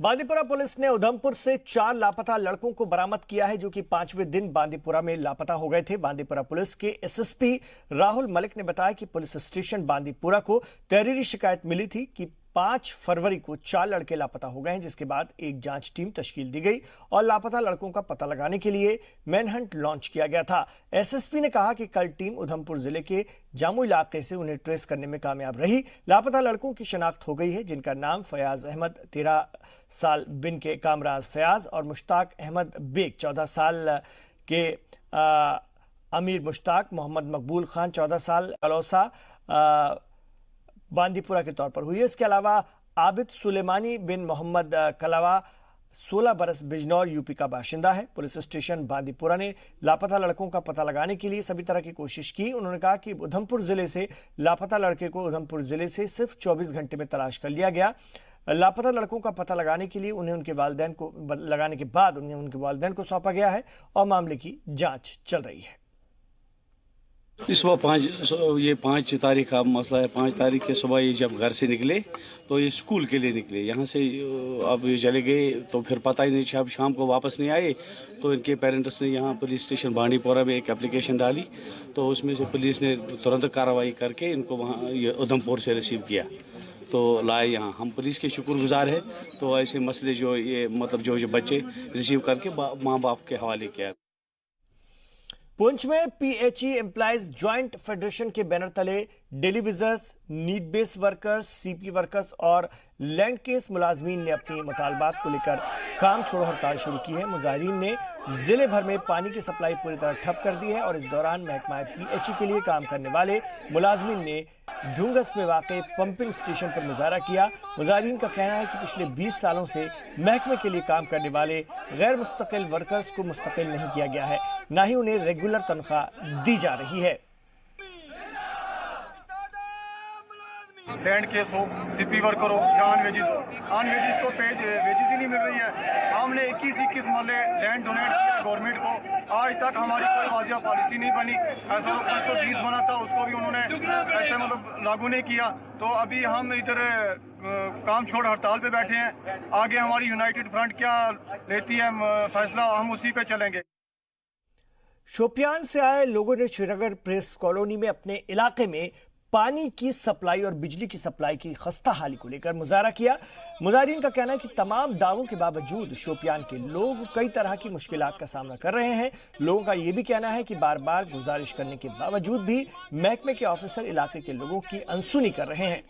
Bandipora police ने उधमपुर से 4 लापता लड़कों को बरामद किया है, जो कि 5वें दिन बांदीपुरा में लापता हो गए थे। बांदीपुरा पुलिस के एसएसपी राहुल मलिक ने बताया कि पुलिस स्टेशन बांदीपुरा को तहरीरी शिकायत मिली थी कि 5 फरवरी को 4 लड़के लापता हो गए हैं, जिसके बाद एक जांच टीम तश्कील दी गई और लापता लड़कों का पता लगाने के लिए मैनहंट लॉन्च किया गया था। एसएसपी ने कहा कि कल टीम उधमपुर जिले के जामू इलाके से उन्हें ट्रेस करने में कामयाब रही। लापता लड़कों की शनाख्त हो गई है, जिनका नाम फयाज अहमद 13 साल बिन के कामराज फयाज और मुश्ताक अहमद बेग 14 साल के अमीर मुश्ताक, मोहम्मद मकबूल खान 14 साल कलौसा बांदीपुरा के तौर पर हुई है। इसके अलावा आबिद सुलेमानी बिन मोहम्मद कलावा 16 बरस बिजनौर यूपी का बाशिंदा है। पुलिस स्टेशन बांदीपुरा ने लापता लड़कों का पता लगाने के लिए सभी तरह की कोशिश की। उन्होंने कहा कि उधमपुर जिले से लापता लड़के को उधमपुर जिले से सिर्फ 24 घंटे में तलाश कर लिया गया। लापता लड़कों का पता लगाने के लिए उन्हें उनके वालिदैन को लगाने के बाद उन्हें उनके वालिदैन को सौंपा गया है और मामले की जांच चल रही है। इस वक्त 5 तारीख का मसला है। 5 तारीख के सुबह ये जब घर से निकले तो ये स्कूल के लिए निकले, यहाँ से अब ये चले गए तो फिर पता ही नहीं, अब शाम को वापस नहीं आए। तो इनके पेरेंट्स ने यहाँ पुलिस स्टेशन बांदीपुरा में एक एप्लीकेशन डाली, तो उसमें से पुलिस ने तुरंत कार्रवाई करके इनको वहाँ उधमपुर से रिसीव किया तो लाए यहाँ। हम पुलिस के शुक्रगुजार हैं। तो ऐसे मसले जो ये मतलब जो बच्चे रिसीव करके माँ बाप के हवाले किया। पुंछ में पीएचई एम्प्लॉइज ज्वाइंट फेडरेशन के बैनर तले daily wagers, need base workers, CP workers और लैंड केस मुलाजमीन ने अपनी मुतालबात को लेकर काम छोड़ो हड़ताल शुरू की है। मुजाहिरीन ने जिले भर में पानी की सप्लाई पूरी तरह ठप कर दी है और इस दौरान महकमा पीएचई के लिए काम करने वाले मुलाजमीन ने ढूंगस में वाक़े पंपिंग स्टेशन पर मुजाहरा किया। मुजाहिरीन का कहना है कि पिछले 20 सालों से महकमे के लिए काम करने वाले गैर मुस्तकिल वर्कर्स को मुस्तकिल नहीं किया गया है, ना ही उन्हें रेगुलर तनख्वाह दी जा रही है। लैंड केस हो, सीपी वर्कर हो या ऑन वेजिस को वेजिस ही नहीं मिल रही है। हमने 21 मरले लैंड डोनेट किया गवर्नमेंट को, आज तक हमारी कोई वाजिया पॉलिसी नहीं बनी। ऐसा 520 बना था, उसको भी उन्होंने ऐसे मतलब लागू नहीं किया। तो अभी हम इधर काम छोड़ हड़ताल पे बैठे हैं। आगे हमारी यूनाइटेड फ्रंट क्या लेती है फैसला, हम उसी पे चलेंगे। शोपियान से आए लोगों ने श्रीनगर प्रेस कॉलोनी में अपने इलाके में पानी की सप्लाई और बिजली की सप्लाई की खस्ता हाली को लेकर मुजाहरा किया। मुजाहिरीन का कहना है कि तमाम दावों के बावजूद शोपियान के लोग कई तरह की मुश्किलात का सामना कर रहे हैं। लोगों का यह भी कहना है कि बार बार गुजारिश करने के बावजूद भी महकमे के ऑफिसर इलाके के लोगों की अनसुनी कर रहे हैं।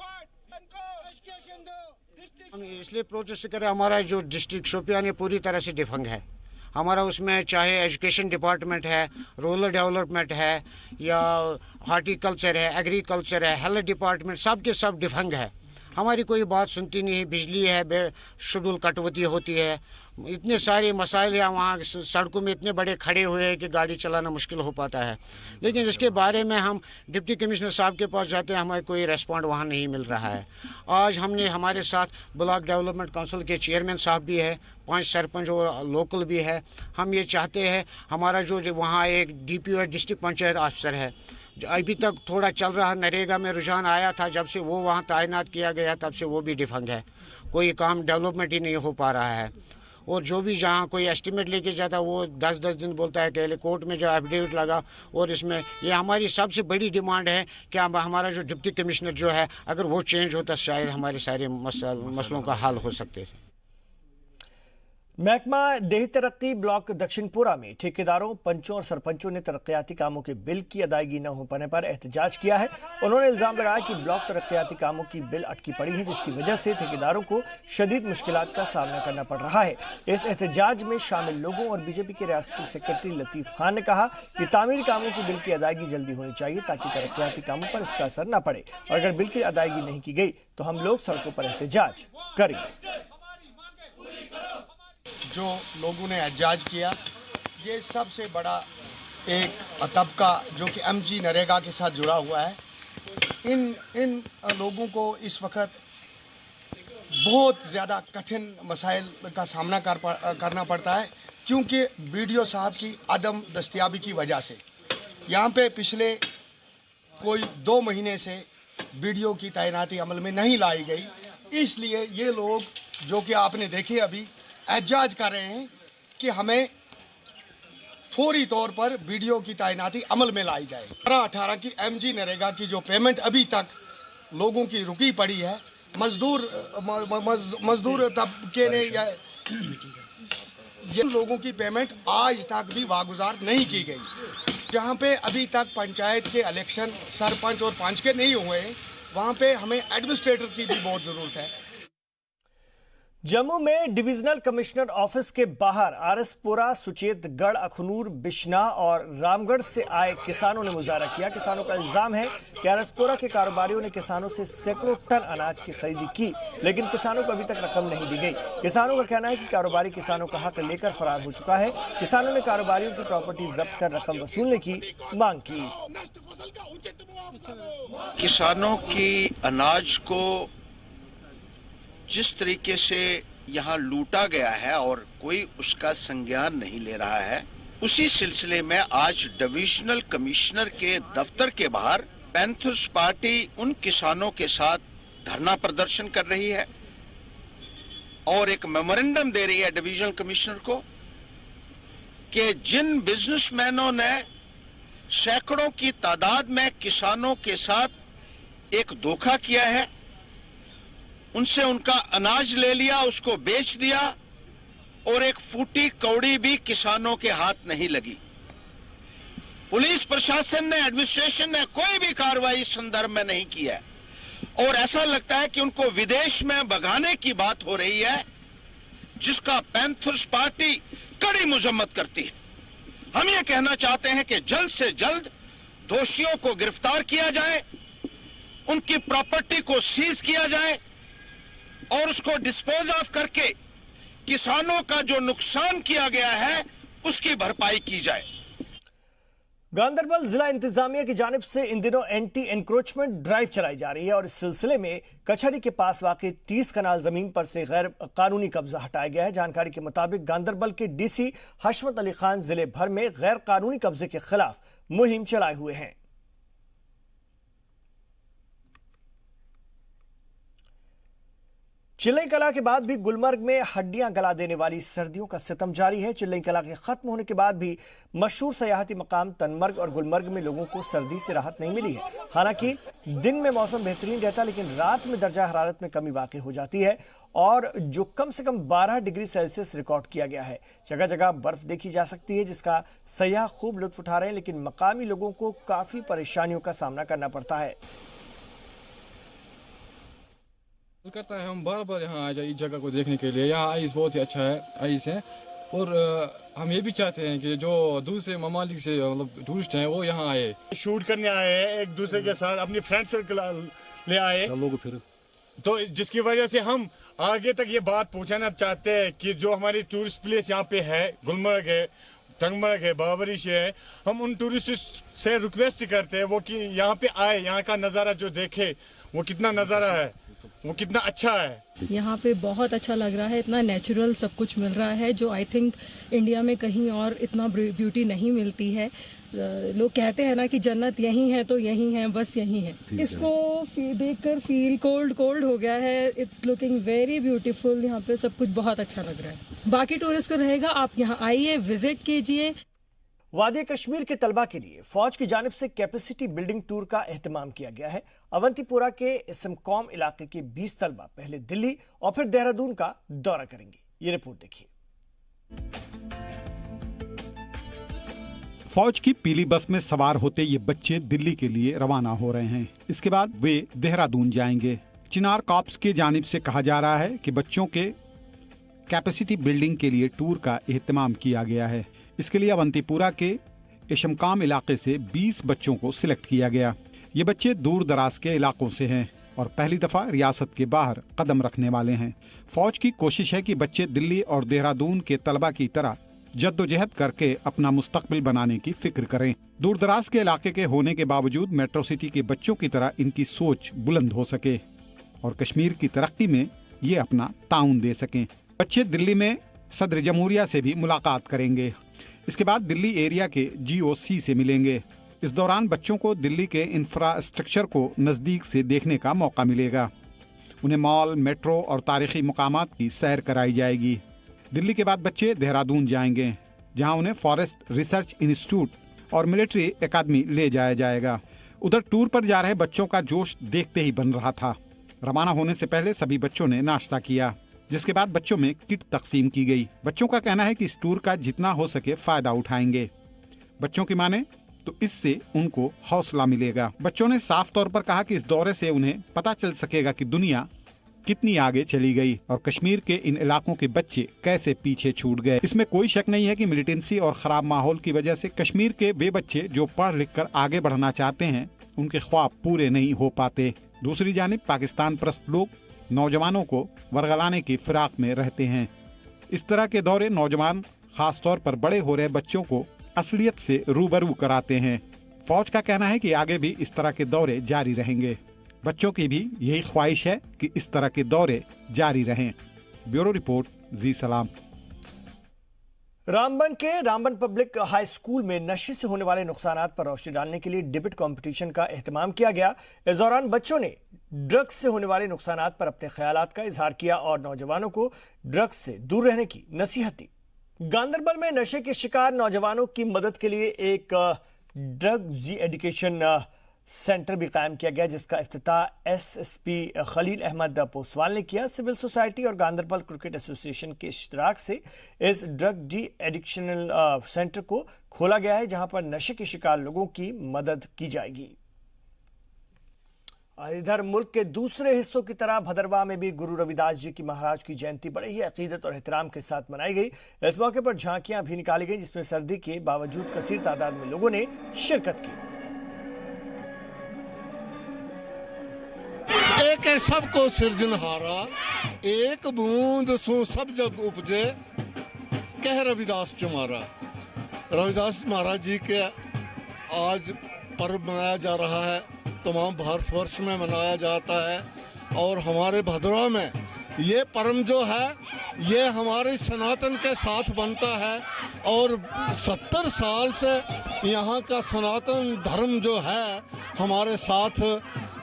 हम इसलिए प्रोटेस्ट कर रहे हैं, हमारा जो डिस्ट्रिक्ट शोपियान है पूरी तरह से डिफंग है। हमारा उसमें चाहे एजुकेशन डिपार्टमेंट है, रूरल डेवलपमेंट है या हॉर्टिकल्चर है, एग्रीकल्चर है, हेल्थ डिपार्टमेंट, सब के सब डिफंग है। हमारी कोई बात सुनती नहीं है। बिजली है, शेड्यूल कटौती होती है, इतने सारे मसाइल हैं। वहाँ सड़कों में इतने बड़े खड़े हुए हैं कि गाड़ी चलाना मुश्किल हो पाता है। लेकिन इसके बारे में हम डिप्टी कमिश्नर साहब के पास जाते हैं, हमें कोई रेस्पॉन्ड वहाँ नहीं मिल रहा है। आज हमने हमारे साथ ब्लॉक डेवलपमेंट काउंसिल के चेयरमैन साहब भी है, 5 सरपंच और लोकल भी है। हम ये चाहते हैं हमारा जो वहाँ एक DPO डिस्ट्रिक्ट पंचायत ऑफिसर है, अभी तक थोड़ा चल रहा, नरेगा में रुझान आया था, जब से वो वहाँ तैनात किया गया तब से वो भी डिफंग है। कोई काम डेवलपमेंट ही नहीं हो पा रहा है। और जो भी जहाँ कोई एस्टिमेट लेके जाता वो 10 दिन बोलता है कि कोर्ट में जो एफिडेविट लगा। और इसमें ये हमारी सबसे बड़ी डिमांड है कि हमारा जो डिप्टी कमिश्नर जो है, अगर वो चेंज होता शायद हमारे सारे मसलों का हल हो सकते थे। महकमा देही तरक्की ब्लॉक दक्षिणपुरा में ठेकेदारों, पंचों और सरपंचों ने तरक्याती कामों के बिल की अदायगी न हो पाने पर एहतजाज किया है। उन्होंने इल्जाम लगाया कि ब्लॉक तरक्याती कामों की बिल अटकी पड़ी है, जिसकी वजह से ठेकेदारों को शदीद मुश्किलात का सामना करना पड़ रहा है। इस एहतजाज में शामिल लोगों और बीजेपी के रियासती सेक्रेटरी लतीफ खान ने कहा कि तामीरी कामों की बिल की अदायगी जल्दी होनी चाहिए ताकि तरक्याती कामों पर इसका असर न पड़े, और अगर बिल की अदायगी नहीं की गई तो हम लोग सड़कों पर एहतजाज करेंगे। जो लोगों ने एहतजाज किया, ये सबसे बड़ा एक तबका जो कि MG नरेगा के साथ जुड़ा हुआ है, इन लोगों को इस वक्त बहुत ज़्यादा कठिन मसाइल का सामना करना पड़ता है, क्योंकि BDO साहब की अदम दस्तयाबी की वजह से यहाँ पे पिछले कोई 2 महीने से BDO की तैनाती अमल में नहीं लाई गई। इसलिए ये लोग जो कि आपने देखे अभी एहतजाज कर रहे हैं कि हमें फौरी तौर पर वीडियो की तैनाती अमल में लाई जाए। 18 की MG नरेगा की जो पेमेंट अभी तक लोगों की रुकी पड़ी है, मजदूर तबके ने या ये लोगों की पेमेंट आज तक भी वागुजार नहीं की गई। जहाँ पे अभी तक पंचायत के इलेक्शन सरपंच और पंच के नहीं हुए, वहाँ पे हमें एडमिनिस्ट्रेटर की भी बहुत ज़रूरत है। जम्मू में डिविजनल कमिश्नर ऑफिस के बाहर आरएसपुरा, सुचेतगढ़, अखनूर, बिश्ना और रामगढ़ से आए किसानों ने मुजाहरा किया। किसानों का इल्जाम है कि आरएसपुरा के कारोबारियों ने किसानों से सैकड़ों टन अनाज की खरीदी की, लेकिन किसानों को अभी तक रकम नहीं दी गई। किसानों का कहना है कि कारोबारी किसानों का हक लेकर फरार हो चुका है। किसानों ने कारोबारियों की प्रॉपर्टी जब्त कर रकम वसूलने की मांग की। किसानों की अनाज को जिस तरीके से यहाँ लूटा गया है और कोई उसका संज्ञान नहीं ले रहा है, उसी सिलसिले में आज डिविजनल कमिश्नर के दफ्तर के बाहर पैंथर्स पार्टी उन किसानों के साथ धरना प्रदर्शन कर रही है और एक मेमोरेंडम दे रही है डिविजनल कमिश्नर को कि जिन बिजनेसमैनों ने सैकड़ों की तादाद में किसानों के साथ एक धोखा किया है, उनसे उनका अनाज ले लिया, उसको बेच दिया और एक फूटी कौड़ी भी किसानों के हाथ नहीं लगी। पुलिस प्रशासन ने, एडमिनिस्ट्रेशन ने कोई भी कार्रवाई इस संदर्भ में नहीं की है और ऐसा लगता है कि उनको विदेश में भगाने की बात हो रही है, जिसका पैंथर्स पार्टी कड़ी मजम्मत करती है। हम ये कहना चाहते हैं कि जल्द से जल्द दोषियों को गिरफ्तार किया जाए, उनकी प्रॉपर्टी को सीज किया जाए और उसको डिस्पोज ऑफ करके किसानों का जो नुकसान किया गया है उसकी भरपाई की जाए। गांदरबल जिला इंतजामिया की जानिब से इन दिनों एंटी एनक्रोचमेंट ड्राइव चलाई जा रही है और इस सिलसिले में कचहरी के पास वाक़ई 30 कनाल जमीन पर से गैर कानूनी कब्जा हटाया गया है। जानकारी के मुताबिक गांदरबल के डीसी हशमत अली खान जिले भर में गैर कानूनी कब्जे के खिलाफ मुहिम चलाए हुए हैं। चिल्लई कला के बाद भी गुलमर्ग में हड्डियां गला देने वाली सर्दियों का सितम जारी है। चिल्लई कला के खत्म होने के बाद भी मशहूर सयाहती मकाम तनमर्ग और गुलमर्ग में लोगों को सर्दी से राहत नहीं मिली है। हालांकि दिन में मौसम बेहतरीन रहता है, लेकिन रात में दर्जा हरारत में कमी वाक़ई हो जाती है और जो कम से कम 12 डिग्री सेल्सियस रिकॉर्ड किया गया है। जगह जगह बर्फ देखी जा सकती है, जिसका सयाह खूब लुत्फ उठा रहे हैं, लेकिन मकामी लोगों को काफी परेशानियों का सामना करना पड़ता है। करता है हम बार बार यहाँ आ जाए इस जगह को देखने के लिए। यहाँ आइस बहुत ही अच्छा है, आइस है। और हम ये भी चाहते हैं कि जो दूसरे ममालिक से मतलब टूरिस्ट हैं वो यहाँ आए, शूट करने आए हैं, एक दूसरे के साथ अपनी फ्रेंड सर्कल ले आए लोग, फिर तो जिसकी वजह से हम आगे तक ये बात पहुँचाना चाहते हैं कि जो हमारी टूरिस्ट प्लेस यहाँ पे है, गुलमर्ग है, तंगमर्ग है, बाबरिश है, हम उन टूरिस्ट से रिक्वेस्ट करते हैं वो कि यहाँ पे आए, यहाँ का नज़ारा जो देखे, वो कितना नज़ारा है, वो कितना अच्छा है। यहाँ पे बहुत अच्छा लग रहा है, इतना नेचुरल सब कुछ मिल रहा है जो आई थिंक इंडिया में कहीं और इतना ब्यूटी नहीं मिलती है। लोग कहते हैं ना कि जन्नत यहीं है, तो यहीं है, बस यहीं है। इसको देखकर फील कोल्ड हो गया है। It's looking very beautiful. यहाँ पे सब कुछ बहुत अच्छा लग रहा है। बाकी टूरिस्ट को रहेगा, आप यहाँ आइए, विजिट कीजिए। वादी कश्मीर के तलबा के लिए फौज की जानिब से कैपेसिटी बिल्डिंग टूर का एहतमाम किया गया है। अवंतीपुरा के इसमकौम इलाके के 20 तलबा पहले दिल्ली और फिर देहरादून का दौरा करेंगे। ये रिपोर्ट देखिए। फौज की पीली बस में सवार होते ये बच्चे दिल्ली के लिए रवाना हो रहे हैं। इसके बाद वे देहरादून जाएंगे। चिनार कॉर्प्स की जानिब से कहा जा रहा है कि बच्चों के कैपेसिटी बिल्डिंग के लिए टूर का एहतमाम किया गया है। इसके लिए अवंतीपुरा के इशमकाम इलाके से 20 बच्चों को सिलेक्ट किया गया। ये बच्चे दूर दराज के इलाकों से हैं और पहली दफा रियासत के बाहर कदम रखने वाले हैं। फौज की कोशिश है कि बच्चे दिल्ली और देहरादून के तलबा की तरह जद्दोजहद करके अपना मुस्तकबिल बनाने की फिक्र करें। दूर दराज के इलाके के होने के बावजूद मेट्रो सिटी के बच्चों की तरह इनकी सोच बुलंद हो सके और कश्मीर की तरक्की में ये अपना ताउन दे सकें। बच्चे दिल्ली में सदर जमहूरिया से भी मुलाकात करेंगे। इसके बाद दिल्ली एरिया के GOC से मिलेंगे। इस दौरान बच्चों को दिल्ली के इंफ्रास्ट्रक्चर को नज़दीक से देखने का मौका मिलेगा। उन्हें मॉल, मेट्रो और तारीखी मुकामात की सैर कराई जाएगी। दिल्ली के बाद बच्चे देहरादून जाएंगे, जहां उन्हें फॉरेस्ट रिसर्च इंस्टीट्यूट और मिलिट्री एकेडमी ले जाया जाएगा। उधर टूर पर जा रहे बच्चों का जोश देखते ही बन रहा था। रवाना होने से पहले सभी बच्चों ने नाश्ता किया, जिसके बाद बच्चों में किट तकसीम की गई। बच्चों का कहना है कि इस टूर का जितना हो सके फायदा उठाएंगे। बच्चों की माने तो इससे उनको हौसला मिलेगा। बच्चों ने साफ तौर पर कहा कि इस दौरे से उन्हें पता चल सकेगा कि दुनिया कितनी आगे चली गई और कश्मीर के इन इलाकों के बच्चे कैसे पीछे छूट गए। इसमें कोई शक नहीं है कि मिलिटेंसी और खराब माहौल की वजह से कश्मीर के वे बच्चे जो पढ़ लिख कर आगे बढ़ना चाहते हैं, उनके ख्वाब पूरे नहीं हो पाते। दूसरी जानिब पाकिस्तान परस्त लोग नौजवानों को वर्गलाने की फिराक में रहते हैं। इस तरह के दौरे नौजवान, खास तौर पर बड़े हो रहे बच्चों को असलियत से रूबरू कराते हैं। फौज का कहना है कि आगे भी इस तरह के दौरे जारी रहेंगे। बच्चों की भी यही ख्वाहिश है कि इस तरह के दौरे जारी रहें। ब्यूरो रिपोर्ट, जी सलाम। रामबन के रामबन पब्लिक हाई स्कूल में नशे से होने वाले नुकसानात पर रोशनी डालने के लिए डिबेट कंपटीशन का एहतमाम किया गया। इस दौरान बच्चों ने ड्रग्स से होने वाले नुकसानात पर अपने ख्यालात का इजहार किया और नौजवानों को ड्रग्स से दूर रहने की नसीहत दी। गांदरबल में नशे के शिकार नौजवानों की मदद के लिए एक ड्रग जी एजुकेशन सेंटर भी कायम किया गया, जिसका इफ्तिताह एसएसपी खलील अहमद पोसवाल ने किया। सिविल सोसाइटी और गांदरबल क्रिकेट एसोसिएशन के इश्तराक से इस ड्रग डी एडिक्शनल सेंटर को खोला गया है, जहां पर नशे के शिकार लोगों की मदद की जाएगी। इधर मुल्क के दूसरे हिस्सों की तरह भदरवाह में भी गुरु रविदास जी की महाराज की जयंती बड़े ही अकीदत और एहतराम के साथ मनाई गई। इस मौके पर झांकियां भी निकाली गई, जिसमें सर्दी के बावजूद कसीर तादाद में लोगों ने शिरकत की। एक सबको सिरजनहारा, एक बूंद सो सब जग उपजे, कह रविदास चमारा। रविदास महाराज जी के आज पर्व मनाया जा रहा है, तमाम भारतवर्ष में मनाया जाता है और हमारे भदरवा में ये पर्व जो है ये हमारे सनातन के साथ बनता है और 70 साल से यहाँ का सनातन धर्म जो है हमारे साथ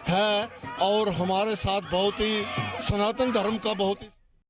है और हमारे साथ बहुत ही सनातन धर्म का बहुत ही